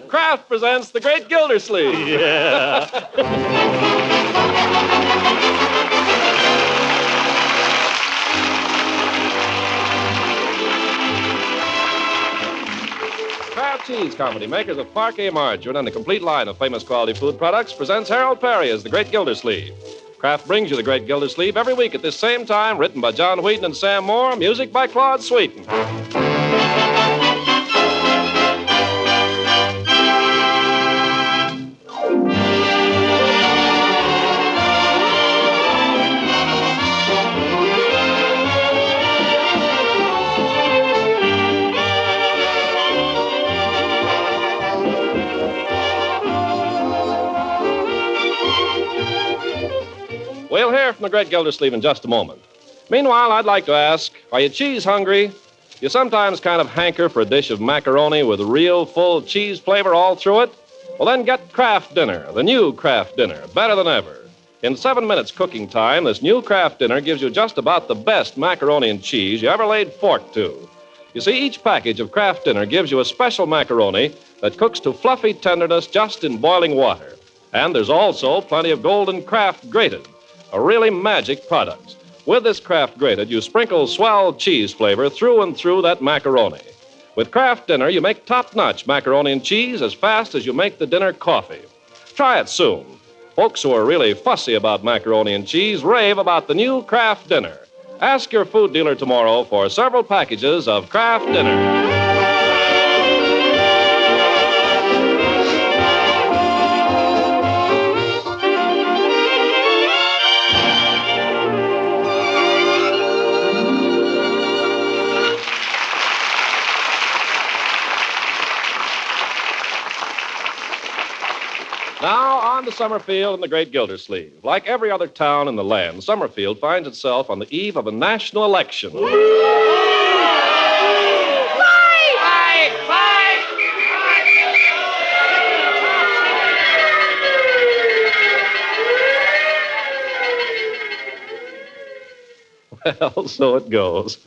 Kraft presents the Great Gildersleeve. Yeah. Kraft Cheese Company, makers of parquet margarine and a complete line of famous quality food products, presents Harold Peary as the Great Gildersleeve. Kraft brings you the Great Gildersleeve every week at this same time, written by John Wheaton and Sam Moore, music by Claude Sweeten. We'll hear from the Great Gildersleeve in just a moment. Meanwhile, I'd like to ask, are you cheese hungry? You sometimes kind of hanker for a dish of macaroni with real full cheese flavor all through it? Well, then get Kraft Dinner, the new Kraft Dinner, better than ever. In 7 minutes cooking time, this new Kraft Dinner gives you just about the best macaroni and cheese you ever laid fork to. You see, each package of Kraft Dinner gives you a special macaroni that cooks to fluffy tenderness just in boiling water. And there's also plenty of golden Kraft grated, a really magic product. With this Kraft grated, you sprinkle swell cheese flavor through and through that macaroni. With Kraft Dinner, you make top-notch macaroni and cheese as fast as you make the dinner coffee. Try it soon. Folks who are really fussy about macaroni and cheese rave about the new Kraft Dinner. Ask your food dealer tomorrow for several packages of Kraft Dinner. Now, on to Summerfield and the Great Gildersleeve. Like every other town in the land, Summerfield finds itself on the eve of a national election. Fight! Fight! Well, so it goes.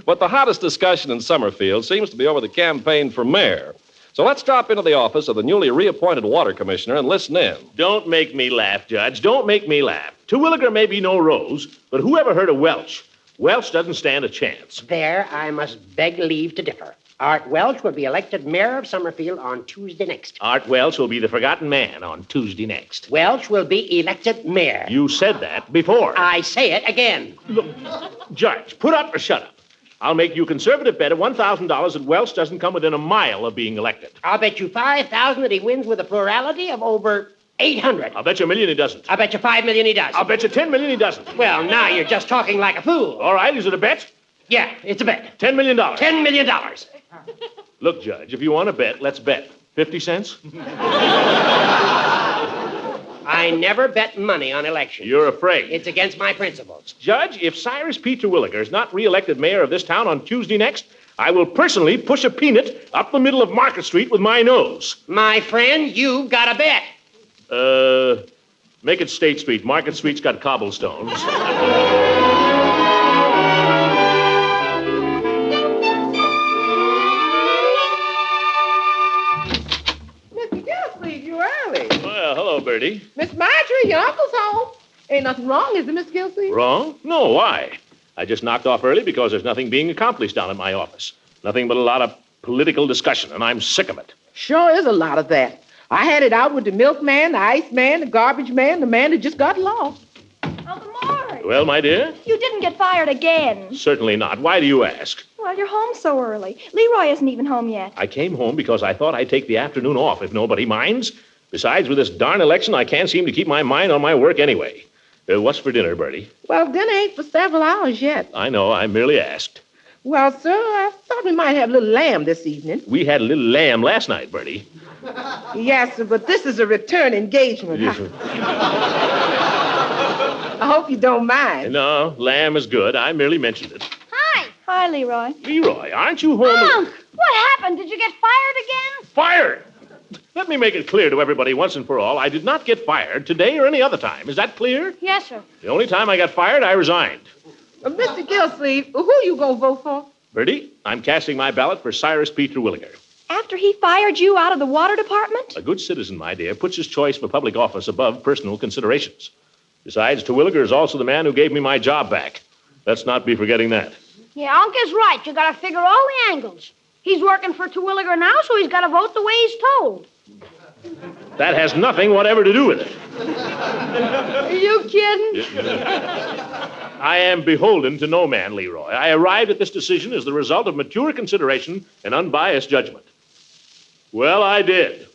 But the hottest discussion in Summerfield seems to be over the campaign for mayor. So let's drop into the office of the newly reappointed water commissioner and listen in. Don't make me laugh, Judge. Don't make me laugh. Terwilliger may be no rose, but who ever heard of Welch? Welch doesn't stand a chance. There, I must beg leave to differ. Art Welch will be elected mayor of Summerfield on Tuesday next. Art Welch will be the forgotten man on Tuesday next. Welch will be elected mayor. You said that before. I say it again. Look, Judge, put up or shut up. I'll make you a conservative bet of $1,000 that Welch doesn't come within a mile of being elected. I'll bet you $5,000 that he wins with a plurality of over 800. I'll bet you $1 million he doesn't. I'll bet you $5 million he does. I'll bet you $10 million he doesn't. Well, now you're just talking like a fool. All right, is it a bet? Yeah, it's a bet. $10 million. $10 million. Look, Judge, if you want to bet, let's bet. 50 cents? I never bet money on elections. You're afraid. It's against my principles. Judge, if Cyrus P. Terwilliger is not re-elected mayor of this town on Tuesday next, I will personally push a peanut up the middle of Market Street with my nose. My friend, you've got a bet. Make it State Street. Market Street's got cobblestones. Mr. Gildersleeve, you early. Well, hello, Bertie. Miss Marjorie, your uncle's home. Ain't nothing wrong, is there, Miss Gildersleeve? Wrong? No, why? I just knocked off early because there's nothing being accomplished down at my office. Nothing but a lot of political discussion, and I'm sick of it. Sure is a lot of that. I had it out with the milkman, the ice man, the garbage man, the man that just got lost. Uncle Maury. Well, my dear? You didn't get fired again. Certainly not. Why do you ask? Well, you're home so early. Leroy isn't even home yet. I came home because I thought I'd take the afternoon off if nobody minds. Besides, with this darn election, I can't seem to keep my mind on my work anyway. What's for dinner, Bertie? Well, dinner ain't for several hours yet. I know. I merely asked. Well, sir, I thought we might have a little lamb this evening. We had a little lamb last night, Bertie. Yes, sir, but this is a return engagement. Yes, sir. I hope you don't mind. No, lamb is good. I merely mentioned it. Hi. Hi, Leroy. Leroy, aren't you home? Unc, what happened? Did you get fired again? Fired! Let me make it clear to everybody once and for all, I did not get fired today or any other time. Is that clear? Yes, sir. The only time I got fired, I resigned. Mr. Gildersleeve, who you gonna vote for? Bertie, I'm casting my ballot for Cyrus P. Terwilliger. After he fired you out of the water department? A good citizen, my dear, puts his choice for public office above personal considerations. Besides, Terwilliger is also the man who gave me my job back. Let's not be forgetting that. Yeah, Uncle's right. You gotta figure all the angles. He's working for Terwilliger now, so he's gotta vote the way he's told. That has nothing whatever to do with it. Are you kidding? I am beholden to no man, Leroy. I arrived at this decision as the result of mature consideration and unbiased judgment. Well, I did.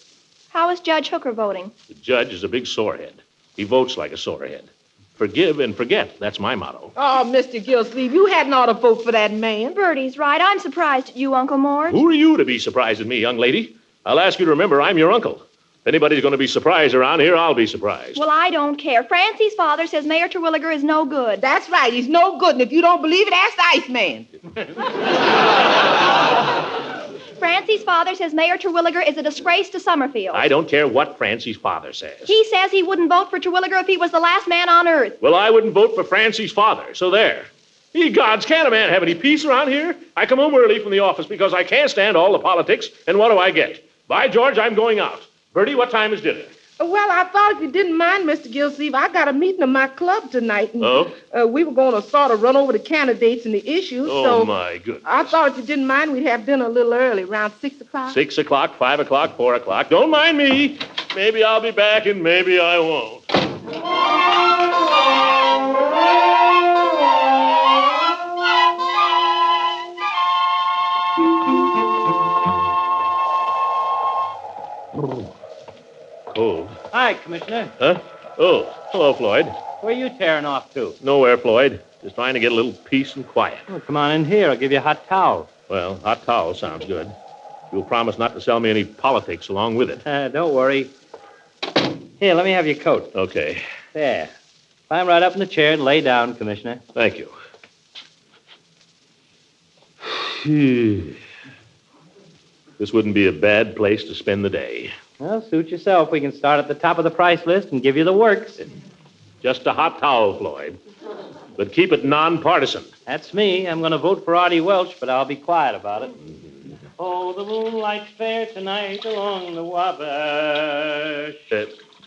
How is Judge Hooker voting? The judge is a big sorehead. He votes like a sorehead. Forgive and forget. That's my motto. Oh, Mr. Gildersleeve, you hadn't ought to vote for that man. Bertie's right. I'm surprised at you, Uncle Mort. Who are you to be surprised at me, young lady? I'll ask you to remember I'm your uncle. If anybody's going to be surprised around here, I'll be surprised. Well, I don't care. Francie's father says Mayor Terwilliger is no good. That's right. He's no good. And if you don't believe it, ask the Iceman. Francie's father says Mayor Terwilliger is a disgrace to Summerfield. I don't care what Francie's father says. He says he wouldn't vote for Terwilliger if he was the last man on earth. Well, I wouldn't vote for Francie's father, so there. Ye gods, can't a man have any peace around here? I come home early from the office because I can't stand all the politics, and what do I get? By George, I'm going out. Bertie, what time is dinner? Well, I thought if you didn't mind, Mr. Gildersleeve, I got a meeting of my club tonight. And, Oh? we were going to sort of run over the candidates and the issues. Oh, so my goodness. I thought if you didn't mind, we'd have dinner a little early, around 6 o'clock. 6 o'clock, 5 o'clock, 4 o'clock. Don't mind me. Maybe I'll be back and maybe I won't. Cold. Hi, Commissioner. Huh? Oh, hello, Floyd. Where are you tearing off to? Nowhere, Floyd. Just trying to get a little peace and quiet. Oh, come on in here. I'll give you a hot towel. Well, hot towel sounds good. You'll promise not to sell me any politics along with it. Don't worry. Here, let me have your coat. Okay. There. Climb right up in the chair and lay down, Commissioner. Thank you. This wouldn't be a bad place to spend the day. Well, suit yourself. We can start at the top of the price list and give you the works. Just a hot towel, Floyd. But keep it nonpartisan. That's me. I'm going to vote for Artie Welch, but I'll be quiet about it. Oh, the moonlight's fair tonight along the Wabash.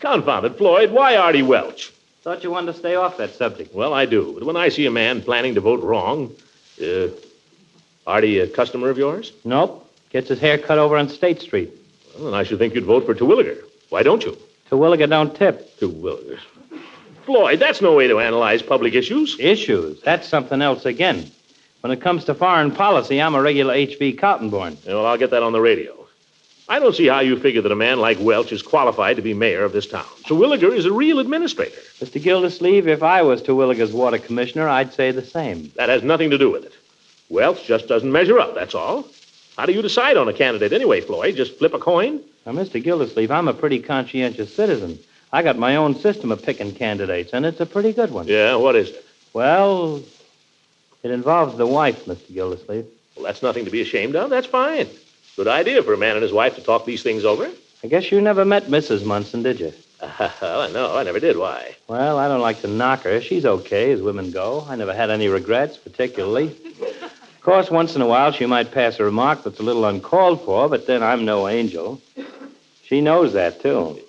Confound it, Floyd. Why Artie Welch? Thought you wanted to stay off that subject. Well, I do. But when I see a man planning to vote wrong, Artie a customer of yours? Nope. Gets his hair cut over on State Street. Well, then I should think you'd vote for Terwilliger. Why don't you? Terwilliger don't tip. Terwilliger. Floyd, that's no way to analyze public issues. Issues? That's something else again. When it comes to foreign policy, I'm a regular H.V. Kaltenborn. Yeah, well, I'll get that on the radio. I don't see how you figure that a man like Welch is qualified to be mayor of this town. Terwilliger is a real administrator. Mr. Gildersleeve, if I was Terwilliger's water commissioner, I'd say the same. That has nothing to do with it. Welch just doesn't measure up, that's all. How do you decide on a candidate anyway, Floyd? Just flip a coin? Now, Mr. Gildersleeve, I'm a pretty conscientious citizen. I got my own system of picking candidates, and it's a pretty good one. Yeah, what is it? Well, it involves the wife, Mr. Gildersleeve. Well, that's nothing to be ashamed of. That's fine. Good idea for a man and his wife to talk these things over. I guess you never met Mrs. Munson, did you? Well, no, I never did. Why? Well, I don't like to knock her. She's okay, as women go. I never had any regrets, particularly. Of course, once in a while, she might pass a remark that's a little uncalled for, but then I'm no angel. She knows that, too.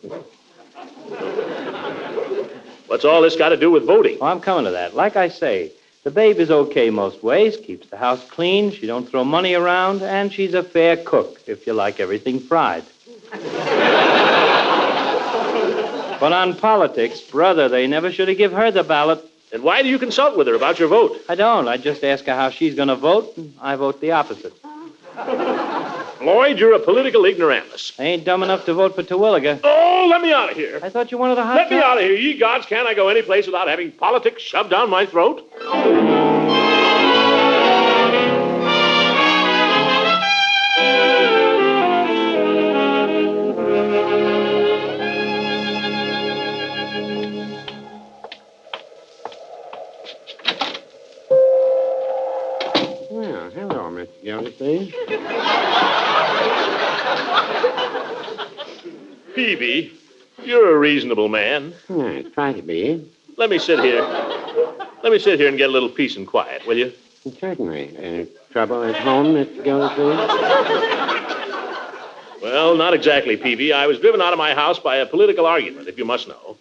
What's all this got to do with voting? Oh, I'm coming to that. Like I say, the babe is okay most ways, keeps the house clean, she don't throw money around, and she's a fair cook, if you like everything fried. But on politics, brother, they never should have give her the ballot. And why do you consult with her about your vote? I don't. I just ask her how she's going to vote, and I vote the opposite. Floyd, you're a political ignoramus. I ain't dumb enough to vote for Terwilliger. Oh, let me out of here. I thought you wanted a hot Let me out of here. Ye gods, can't I go any place without having politics shoved down my throat? Well, hello, Mr. Gildersleeve. Peavy, you're a reasonable man. I try to be. Let me sit here. Let me sit here and get a little peace and quiet, will you? Certainly. Trouble at home, Mr. Gildersleeve? Well, not exactly, Peavy. I was driven out of my house by a political argument, if you must know.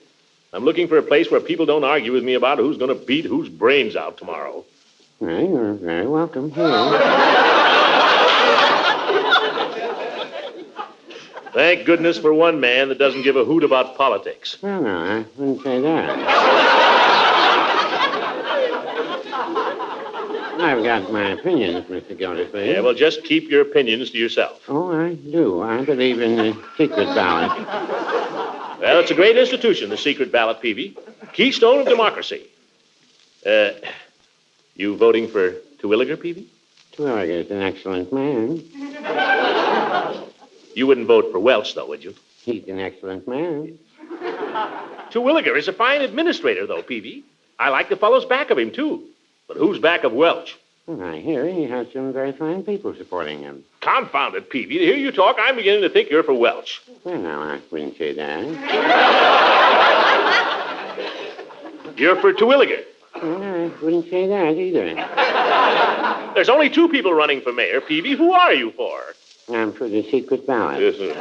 I'm looking for a place where people don't argue with me about who's going to beat whose brains out tomorrow. Well, you're very welcome here. Thank goodness for one man that doesn't give a hoot about politics. Well, no, I wouldn't say that. I've got my opinions, Mr. Gildersleeve. Yeah, well, just keep your opinions to yourself. Oh, I do. I believe in the secret ballot. Well, it's a great institution, the secret ballot, Peavy. Keystone of democracy. You voting for Terwilliger, Peavy? Terwilliger's an excellent man. You wouldn't vote for Welch, though, would you? He's an excellent man. Terwilliger is a fine administrator, though, Peavy. I like the fellows back of him, too. But who's back of Welch? Well, I hear he has some very fine people supporting him. Confound it, Peavy. To hear you talk, I'm beginning to think you're for Welch. Well, no, I wouldn't say that. You're for Terwilliger. Well, I wouldn't say that either. There's only two people running for mayor, Peavy. Who are you for? I'm for the secret ballot. Yes, sir.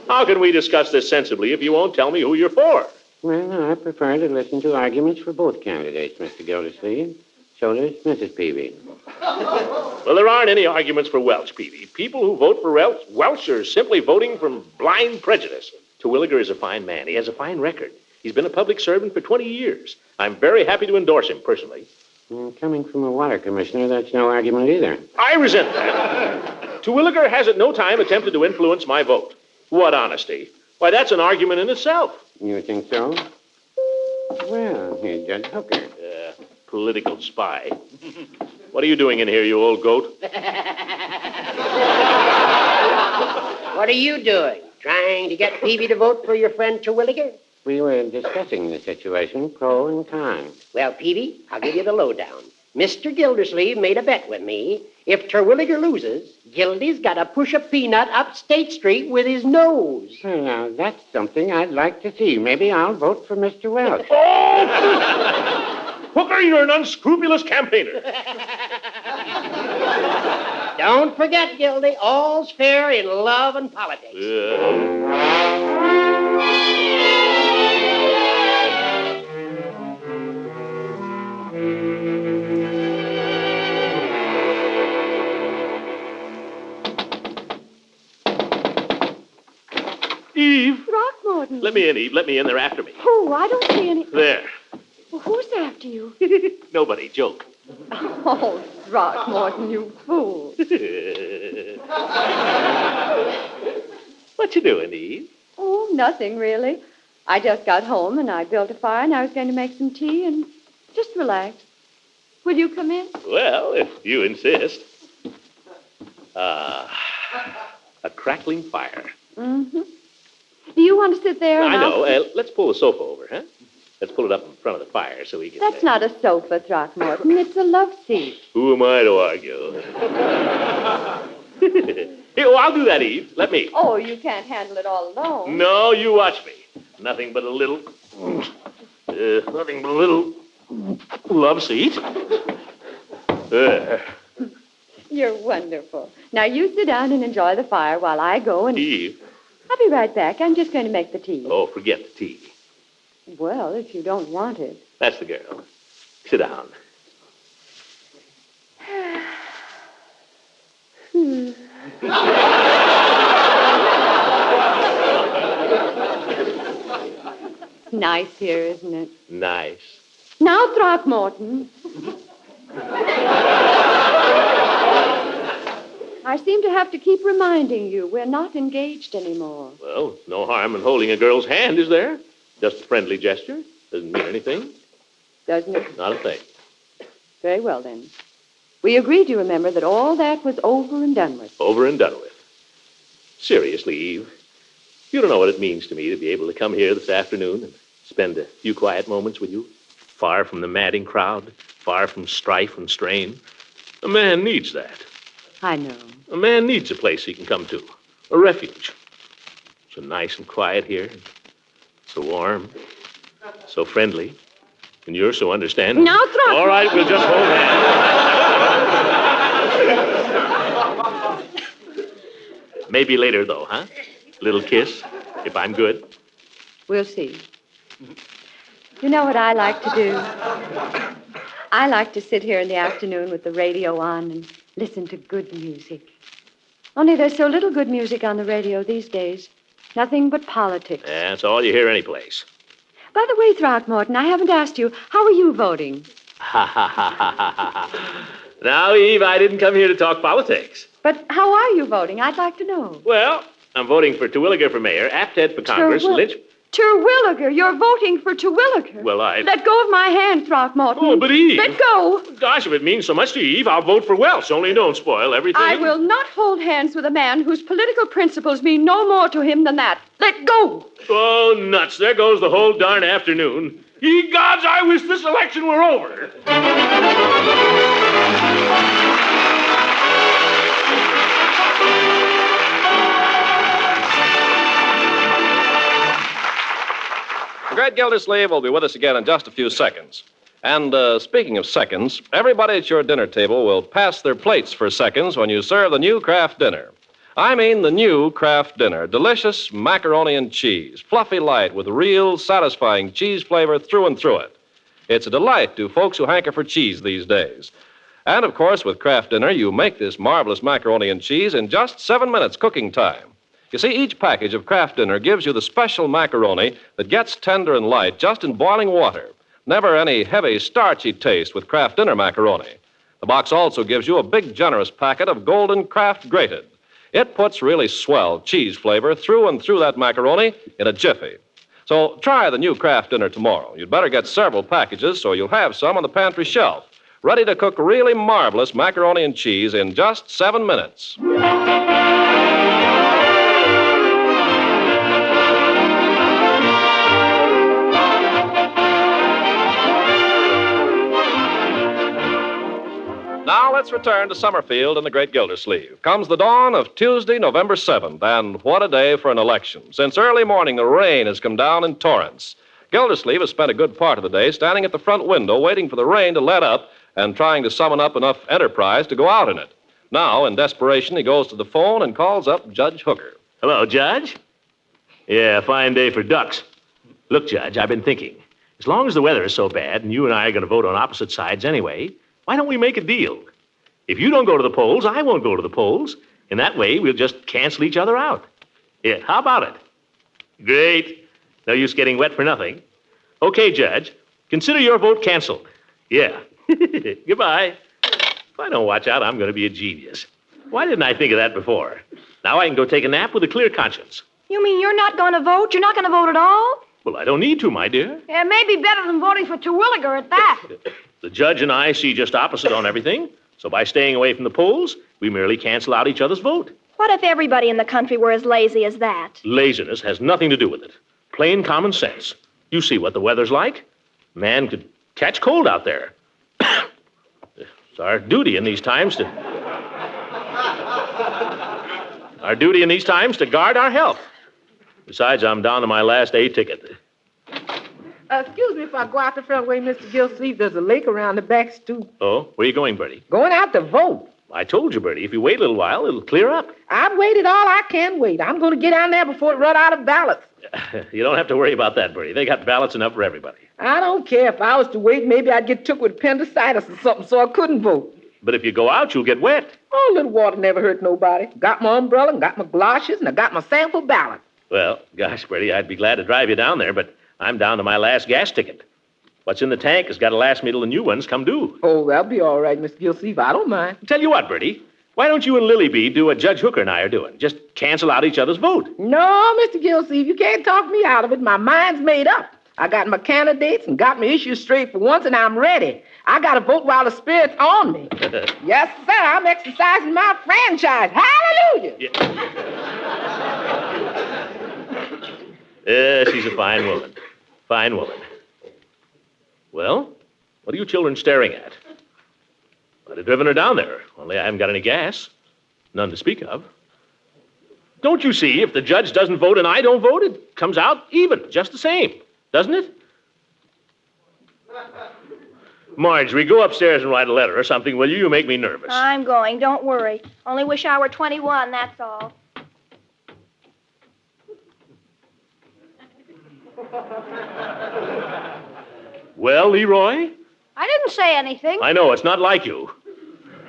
How can we discuss this sensibly if you won't tell me who you're for? Well, no, I prefer to listen to arguments for both candidates, Mr. Gildersleeve. So does Mrs. Peavy. Well, there aren't any arguments for Welch, Peavy. People who vote for Welch are simply voting from blind prejudice. Terwilliger is a fine man. He has a fine record. He's been a public servant for 20 years. I'm very happy to endorse him personally. Coming from a water commissioner, that's no argument either. I resent that. Terwilliger has at no time attempted to influence my vote. What honesty. Why, that's an argument in itself. You think so? Well, here's Judge Hooker. Political spy. What are you doing in here, you old goat? What are you doing? Trying to get Peavy to vote for your friend Terwilliger? We were discussing the situation, pro and con. Well, Peavy, I'll give you the lowdown. Mr. Gildersleeve made a bet with me. If Terwilliger loses, Gildy's got to push a peanut up State Street with his nose. Well, now, that's something I'd like to see. Maybe I'll vote for Mr. Welch. Hooker, you're an unscrupulous campaigner. Don't forget, Gildy, all's fair in love and politics. Eve. Throckmorton. Let me in, Eve. Let me in. They're after me. Oh, I don't see any. There. Well, who's after you? Nobody. Joke. Oh, Throckmorton, you fool. What you doing, Eve? Oh, nothing, really. I just got home, and I built a fire, and I was going to make some tea and just relax. Will you come in? Well, if you insist. A crackling fire. Mm-hmm. Do you want to sit there? I know. Let's pull the sofa over, huh? Let's pull it up in front of the fire so we can... That's not a sofa, Throckmorton. It's a love seat. Who am I to argue? Here, I'll do that, Eve. Let me. Oh, you can't handle it all alone. No, you watch me. Nothing but a little love seat. You're wonderful. Now, you sit down and enjoy the fire while I go and... Eve. I'll be right back. I'm just going to make the tea. Oh, forget the tea. Well, if you don't want it. That's the girl. Sit down. Nice here, isn't it? Nice. Now, Throckmorton. I seem to have to keep reminding you we're not engaged anymore. Well, no harm in holding a girl's hand, is there? Just a friendly gesture. Doesn't mean anything. Doesn't it? Not a thing. Very well, then. We agreed, you remember, that all that was over and done with. Over and done with. Seriously, Eve, you don't know what it means to me to be able to come here this afternoon and spend a few quiet moments with you, far from the madding crowd, far from strife and strain. A man needs that. I know. A man needs a place he can come to, a refuge. So nice and quiet here, so warm, so friendly, and you're so understanding. Now, Throckmorton. All right, we'll just hold hands. Maybe later, though, huh? Little kiss, if I'm good. We'll see. You know what I like to do? I like to sit here in the afternoon with the radio on and listen to good music. Only there's so little good music on the radio these days. Nothing but politics. Yeah, that's all you hear anyplace. By the way, Throckmorton, I haven't asked you, how are you voting? Ha, ha, ha, ha, ha, ha. Now, Eve, I didn't come here to talk politics. But how are you voting? I'd like to know. Well, I'm voting for Terwilliger for mayor, Apted for Congress, Lynch... Terwilliger, you're voting for Terwilliger. Well, Let go of my hand, Throckmorton. Oh, but Eve... Let go. Gosh, if it means so much to you, Eve, I'll vote for Welsh, only don't spoil everything. I will not hold hands with a man whose political principles mean no more to him than that. Let go. Oh, nuts. There goes the whole darn afternoon. Ye gods, I wish this election were over. The Great Gildersleeve will be with us again in just a few seconds. And speaking of seconds, everybody at your dinner table will pass their plates for seconds when you serve the new Kraft dinner. I mean the new Kraft dinner. Delicious macaroni and cheese, fluffy light with real satisfying cheese flavor through and through it. It's a delight to folks who hanker for cheese these days. And, of course, with Kraft dinner, you make this marvelous macaroni and cheese in just 7 minutes cooking time. You see, each package of Kraft dinner gives you the special macaroni that gets tender and light just in boiling water. Never any heavy, starchy taste with Kraft dinner macaroni. The box also gives you a big, generous packet of golden Kraft grated. It puts really swell cheese flavor through and through that macaroni in a jiffy. So try the new Kraft dinner tomorrow. You'd better get several packages so you'll have some on the pantry shelf, ready to cook really marvelous macaroni and cheese in just 7 minutes. Now let's return to Summerfield and the Great Gildersleeve. Comes the dawn of Tuesday, November 7th, and what a day for an election. Since early morning, the rain has come down in torrents. Gildersleeve has spent a good part of the day standing at the front window waiting for the rain to let up and trying to summon up enough enterprise to go out in it. Now, in desperation, he goes to the phone and calls up Judge Hooker. Hello, Judge. Yeah, fine day for ducks. Look, Judge, I've been thinking. As long as the weather is so bad and you and I are going to vote on opposite sides anyway, why don't we make a deal? If you don't go to the polls, I won't go to the polls. In that way, we'll just cancel each other out. Yeah, how about it? Great. No use getting wet for nothing. Okay, Judge. Consider your vote canceled. Yeah. Goodbye. If I don't watch out, I'm going to be a genius. Why didn't I think of that before? Now I can go take a nap with a clear conscience. You mean you're not going to vote? You're not going to vote at all? Well, I don't need to, my dear. Yeah, it may be better than voting for Terwilliger at that. The judge and I see just opposite on everything. So by staying away from the polls, we merely cancel out each other's vote. What if everybody in the country were as lazy as that? Laziness has nothing to do with it. Plain common sense. You see what the weather's like. Man could catch cold out there. It's our duty in these times to... guard our health. Besides, I'm down to my last A ticket. Excuse me if I go out the front way, Mr. Gildersleeve. There's a lake around the back stoop. Oh, where are you going, Bertie? Going out to vote. I told you, Bertie, if you wait a little while, it'll clear up. I've waited all I can wait. I'm going to get down there before it run out of ballots. You don't have to worry about that, Bertie. They got ballots enough for everybody. I don't care. If I was to wait, maybe I'd get took with appendicitis or something, so I couldn't vote. But if you go out, you'll get wet. Oh, a little water never hurt nobody. Got my umbrella, and got my galoshes, and I got my sample ballot. Well, gosh, Bertie, I'd be glad to drive you down there, but I'm down to my last gas ticket. What's in the tank has got to last me till the new ones come due. Oh, that'll be all right, Mr. Gildersleeve. I don't mind. Tell you what, Bertie, why don't you and Lily Bee do what Judge Hooker and I are doing? Just cancel out each other's vote. No, Mr. Gildersleeve, you can't talk me out of it. My mind's made up. I got my candidates and got my issues straight for once, and I'm ready. I got to vote while the spirit's on me. Yes, sir, I'm exercising my franchise. Hallelujah! Yeah, she's a fine woman. Fine woman. Well, what are you children staring at? I'd have driven her down there, only I haven't got any gas. None to speak of. Don't you see, if the judge doesn't vote and I don't vote, it comes out even, just the same, doesn't it? Marjorie, go upstairs and write a letter or something, will you? You make me nervous. I'm going. Don't worry. Only wish I were 21, that's all. Well, Leroy? I didn't say anything. I know, it's not like you.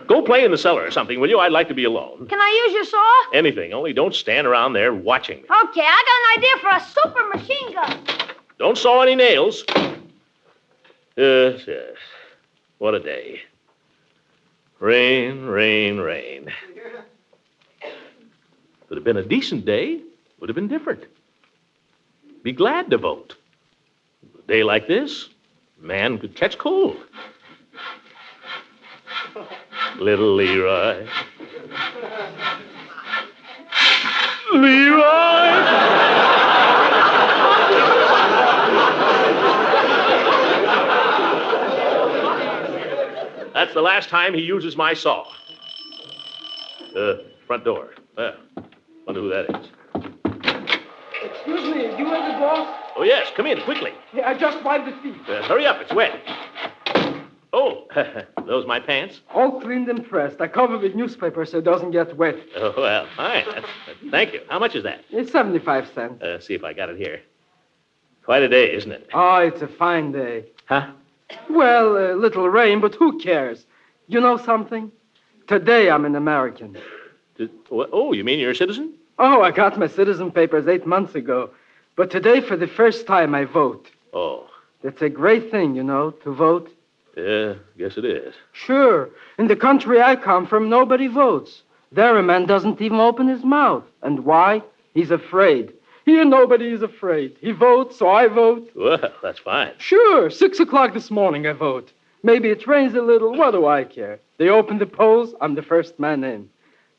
Go play in the cellar or something, will you? I'd like to be alone. Can I use your saw? Anything, only don't stand around there watching me. Okay, I got an idea for a super machine gun. Don't saw any nails. Yes. What a day. Rain, rain, rain. If it had been a decent day, would have been different. Be glad to vote. A day like this, man could catch cold. Little Leroy. Leroy! That's the last time he uses my saw. Front door. Well, wonder who that is. Excuse me, you are the boss? Oh, yes, come in, quickly. Yeah, I just wiped the feet. Hurry up, it's wet. Oh, those my pants? All cleaned and pressed. I covered with newspaper so it doesn't get wet. Oh, well, fine. Thank you. How much is that? It's 75 cents. See if I got it here. Quite a day, isn't it? Oh, it's a fine day. Huh? Well, a little rain, but who cares? You know something? Today I'm an American. Oh, you mean you're a citizen? Oh, I got my citizen papers 8 months ago. But today, for the first time, I vote. Oh. It's a great thing, you know, to vote. Yeah, guess it is. Sure. In the country I come from, nobody votes. There, a man doesn't even open his mouth. And why? He's afraid. Here, nobody is afraid. He votes, so I vote. Well, that's fine. Sure. 6 o'clock this morning, I vote. Maybe it rains a little. What do I care? They open the polls. I'm the first man in.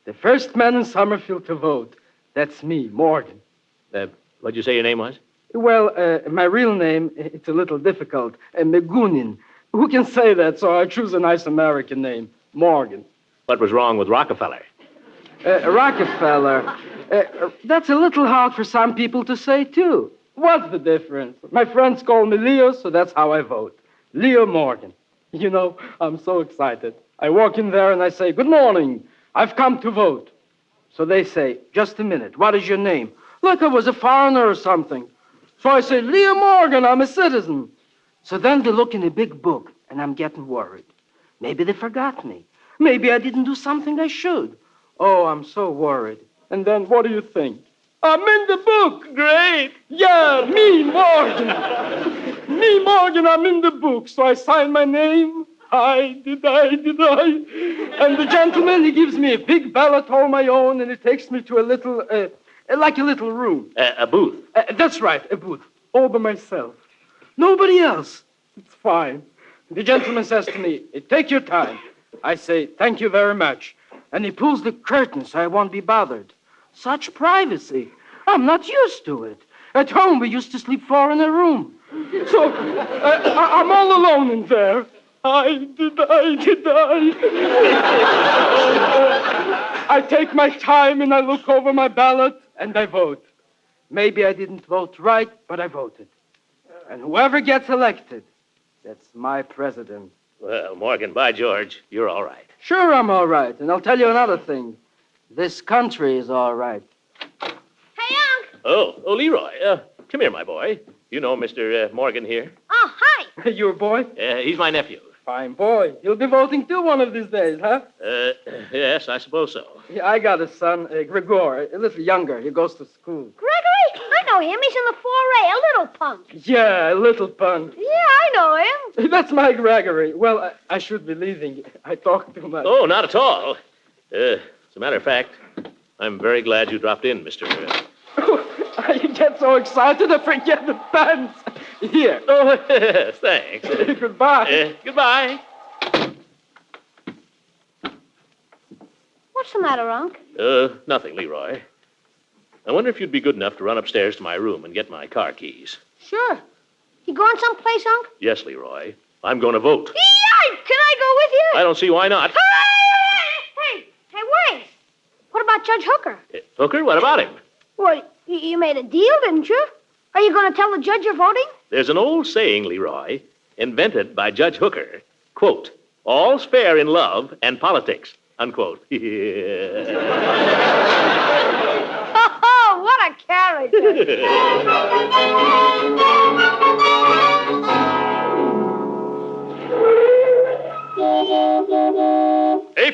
The first man in Summerfield to vote. That's me, Morgan. What'd you say your name was? Well, my real name, it's a little difficult. Megunin. Who can say that, so I choose a nice American name, Morgan. What was wrong with Rockefeller? Rockefeller. That's a little hard for some people to say, too. What's the difference? My friends call me Leo, so that's how I vote. Leo Morgan. You know, I'm so excited. I walk in there and I say, "Good morning. I've come to vote." So they say, "Just a minute. What is your name?" Like I was a foreigner or something. So I say, "Leo Morgan, I'm a citizen." So then they look in a big book, and I'm getting worried. Maybe they forgot me. Maybe I didn't do something I should. Oh, I'm so worried. And then what do you think? I'm in the book. Great. Yeah, me, Morgan. Me, Morgan, I'm in the book. So I sign my name. Did I? And the gentleman, he gives me a big ballot all my own, and it takes me to a little, like a little room. A booth? That's right, a booth. All by myself. Nobody else. It's fine. The gentleman says to me, "Take your time." I say, "Thank you very much." And he pulls the curtain so I won't be bothered. Such privacy. I'm not used to it. At home, we used to sleep four in a room. So, I'm all alone in there. Did I? I take my time and I look over my ballot and I vote. Maybe I didn't vote right, but I voted. And whoever gets elected, that's my president. Well, Morgan, by George, you're all right. Sure, I'm all right. And I'll tell you another thing. This country is all right. Hey, Unc. Oh, Leroy. Come here, my boy. You know Mr. Morgan here? Oh, hi. Your boy? He's my nephew. Fine boy. He'll be voting too one of these days, huh? Yes, I suppose so. Yeah, I got a son, Gregor, a little younger. He goes to school. Gregory? I know him. He's in the 4A, a little punk. Yeah, a little punk. Yeah, I know him. That's my Gregory. Well, I should be leaving. I talk too much. Oh, not at all. As a matter of fact, I'm very glad you dropped in, Mr. I get so excited I forget the pants. Here. Oh, yes, thanks. Goodbye. Goodbye. What's the matter, Unc? Nothing, Leroy. I wonder if you'd be good enough to run upstairs to my room and get my car keys. Sure. You going someplace, Unc? Yes, Leroy. I'm going to vote. Yikes! Can I go with you? I don't see why not. Hey, wait. What about Judge Hooker? Hooker? What about him? Well, you made a deal, didn't you? Are you going to tell the judge you're voting? There's an old saying, Leroy, invented by Judge Hooker. Quote, "All's fair in love and politics." Unquote. Oh, what a character.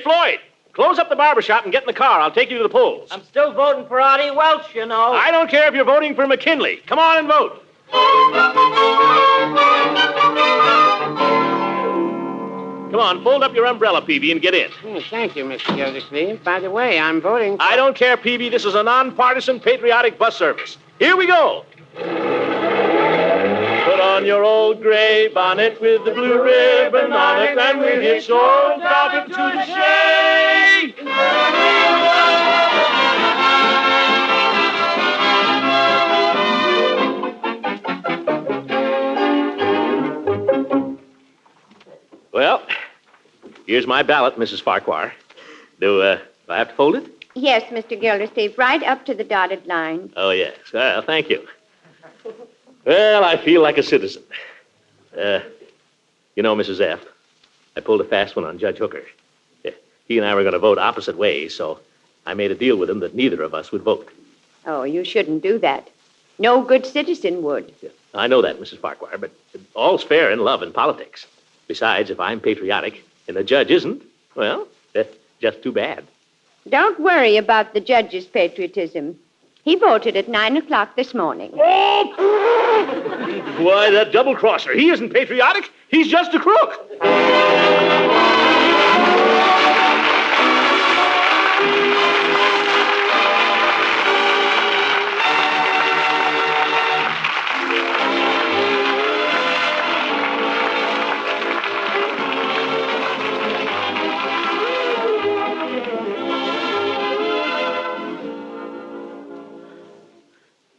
Floyd, close up the barber shop and get in the car. I'll take you to the polls. I'm still voting for Artie Welch, you know. I don't care if you're voting for McKinley. Come on and vote. Come on, fold up your umbrella, Peavy, and get in. Thank you, Mr. Gildersleeve. By the way, I'm voting... I don't care, Peavy. This is a nonpartisan, patriotic bus service. Here we go. Put on your old gray bonnet with the blue ribbon on it, and we'll hitch old Dobbin to the shade. Well, here's my ballot, Mrs. Farquhar. Do I have to fold it? Yes, Mr. Gildersleeve, right up to the dotted line. Oh, yes. Well, thank you. Well, I feel like a citizen. You know, Mrs. F., I pulled a fast one on Judge Hooker. He and I were going to vote opposite ways, so I made a deal with him that neither of us would vote. Oh, you shouldn't do that. No good citizen would. Yeah, I know that, Mrs. Farquhar, but all's fair in love and politics. Besides, if I'm patriotic and the judge isn't, well, that's just too bad. Don't worry about the judge's patriotism. He voted at 9 o'clock this morning. Oh! Why, that double-crosser. He isn't patriotic. He's just a crook.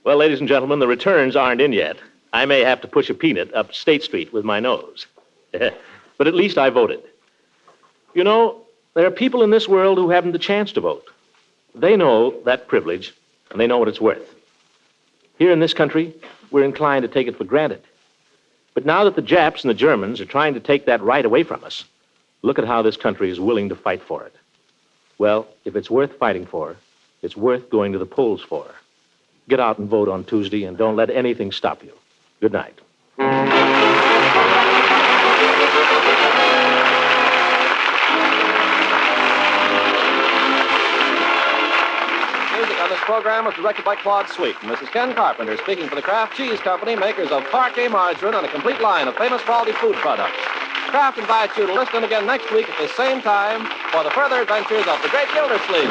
Well, ladies and gentlemen, the returns aren't in yet. I may have to push a peanut up State Street with my nose. But at least I voted. You know, there are people in this world who haven't the chance to vote. They know that privilege, and they know what it's worth. Here in this country, we're inclined to take it for granted. But now that the Japs and the Germans are trying to take that right away from us, look at how this country is willing to fight for it. Well, if it's worth fighting for, it's worth going to the polls for. Get out and vote on Tuesday, and don't let anything stop you. Good night. Music on this program was directed by Claude Sweet. And this is Ken Carpenter speaking for the Kraft Cheese Company, makers of Parquet Margarine and a complete line of famous Fraldi food products. Kraft invites you to listen again next week at the same time for the further adventures of the Great Gildersleeve.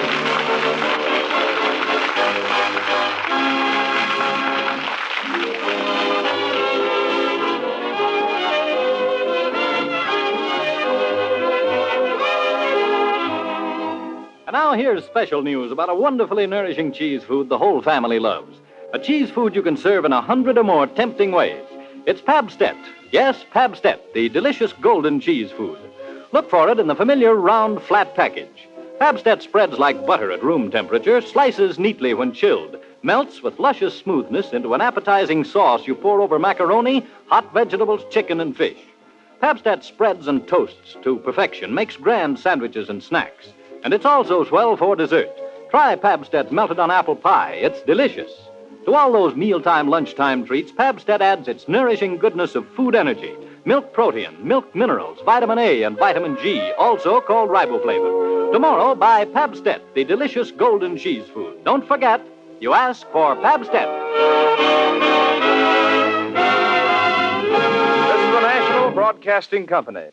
And now here's special news about a wonderfully nourishing cheese food the whole family loves. A cheese food you can serve in 100 or more tempting ways. It's Pabstet. Yes, Pabstet, the delicious golden cheese food. Look for it in the familiar round, flat package. Pabstet spreads like butter at room temperature, slices neatly when chilled, melts with luscious smoothness into an appetizing sauce you pour over macaroni, hot vegetables, chicken, and fish. Pabstet spreads and toasts to perfection, makes grand sandwiches and snacks. And it's also swell for dessert. Try Pabstet melted on apple pie. It's delicious. To all those mealtime, lunchtime treats, Pabstet adds its nourishing goodness of food energy, milk protein, milk minerals, vitamin A, and vitamin G, also called riboflavin. Tomorrow, buy Pabstet, the delicious golden cheese food. Don't forget, you ask for Pabstet. This is the National Broadcasting Company.